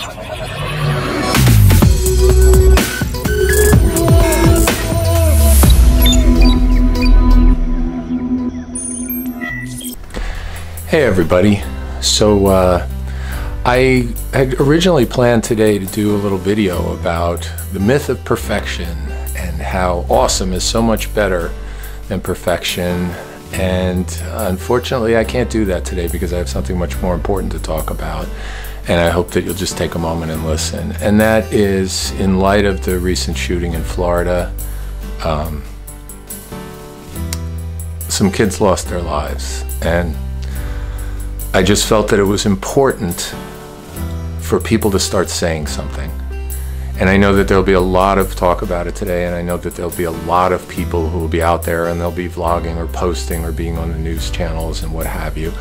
Hey everybody. So I had originally planned today to do a little video about the myth of perfection and how awesome is so much better than perfection, and unfortunately I can't do that today because I have something much more important to talk about, and I hope that you'll just take a moment and listen. And that is, in light of the recent shooting in Florida, some kids lost their lives, and I just felt that it was important for people to start saying something. And I know that there'll be a lot of talk about it today, and I know that there'll be a lot of people who will be out there and they'll be vlogging or posting or being on the news channels and what have you.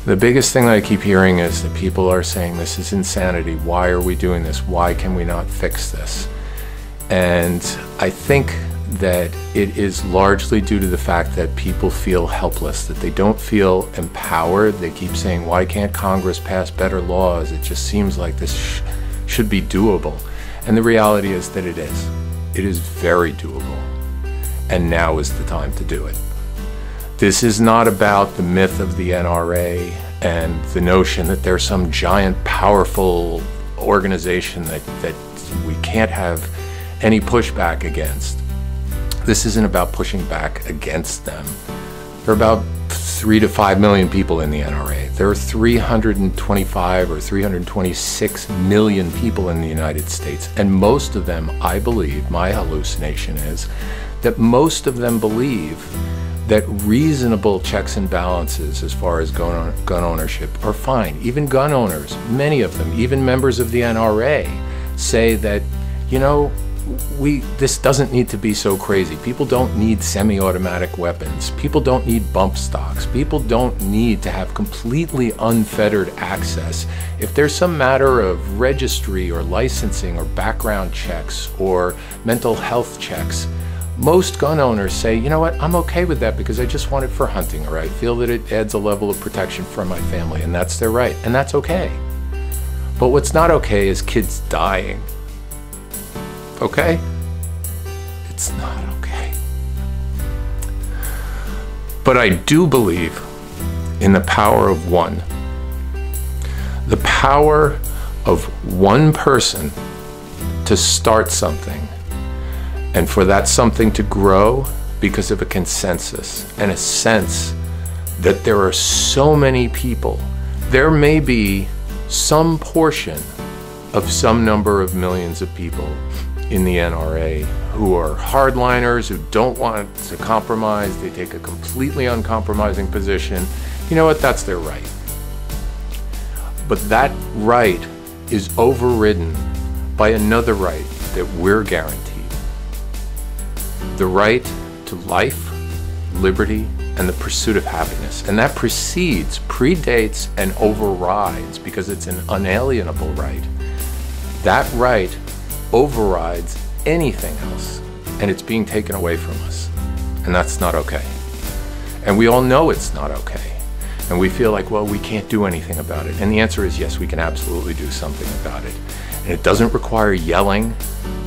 The biggest thing that I keep hearing is that people are saying, this is insanity. Why are we doing this? Why can we not fix this? And I think that it is largely due to the fact that people feel helpless, that they don't feel empowered. They keep saying, why can't Congress pass better laws? It just seems like this should be doable. And the reality is that it is. It is very doable. And now is the time to do it. This is not about the myth of the NRA and the notion that there's some giant, powerful organization that we can't have any pushback against. This isn't about pushing back against them. There are about 3 to 5 million people in the NRA. There are 325 or 326 million people in the United States, and most of them, I believe, my hallucination is, that most of them believe that reasonable checks and balances as far as gun ownership are fine. Even gun owners, many of them, even members of the NRA, say that, you know, this doesn't need to be so crazy. People don't need semi-automatic weapons. People don't need bump stocks. People don't need to have completely unfettered access. If there's some matter of registry or licensing or background checks or mental health checks, most gun owners say, you know what, I'm okay with that because I just want it for hunting, or I feel that it adds a level of protection for my family, and that's their right, and that's okay. But what's not okay is kids dying. Okay? It's not okay. But I do believe in the power of one. The power of one person to start something, and for that something to grow because of a consensus and a sense that there are so many people. There may be some portion of some number of millions of people in the NRA who are hardliners, who don't want to compromise. They take a completely uncompromising position. You know what? That's their right. But that right is overridden by another right that we're guaranteed. The right to life, liberty, and the pursuit of happiness. And that precedes, predates, and overrides, because it's an unalienable right. That right overrides anything else, and it's being taken away from us, and that's not okay. And we all know it's not okay, and we feel like, well, we can't do anything about it. And the answer is yes, we can absolutely do something about it. And it doesn't require yelling.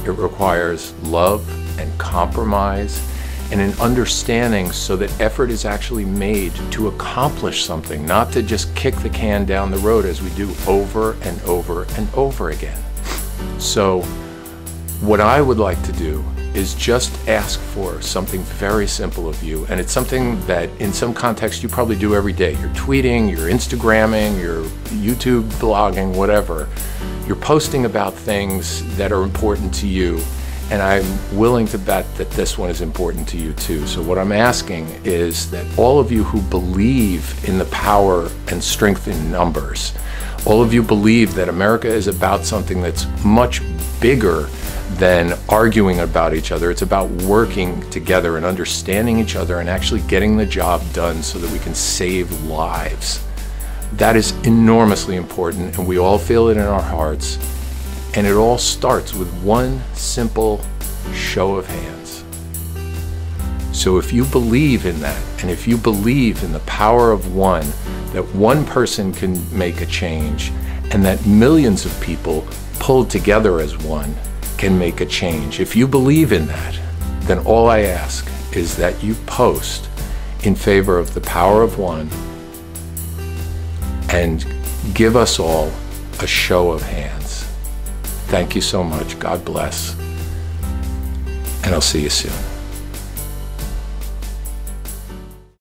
It requires love and compromise and an understanding so that effort is actually made to accomplish something, not to just kick the can down the road as we do over and over and over again. So what I would like to do is just ask for something very simple of you, and it's something that in some context you probably do every day. You're tweeting, you're Instagramming, you're YouTube blogging, whatever. You're posting about things that are important to you, and I'm willing to bet that this one is important to you too. So what I'm asking is that all of you who believe in the power and strength in numbers, all of you believe that America is about something that's much bigger than arguing about each other. It's about working together and understanding each other and actually getting the job done so that we can save lives. That is enormously important, and we all feel it in our hearts. And it all starts with one simple show of hands. So if you believe in that, and if you believe in the power of one, that one person can make a change, and that millions of people pulled together as one can make a change. If you believe in that, then all I ask is that you post in favor of the power of one and give us all a show of hands. Thank you so much. God bless. And I'll see you soon.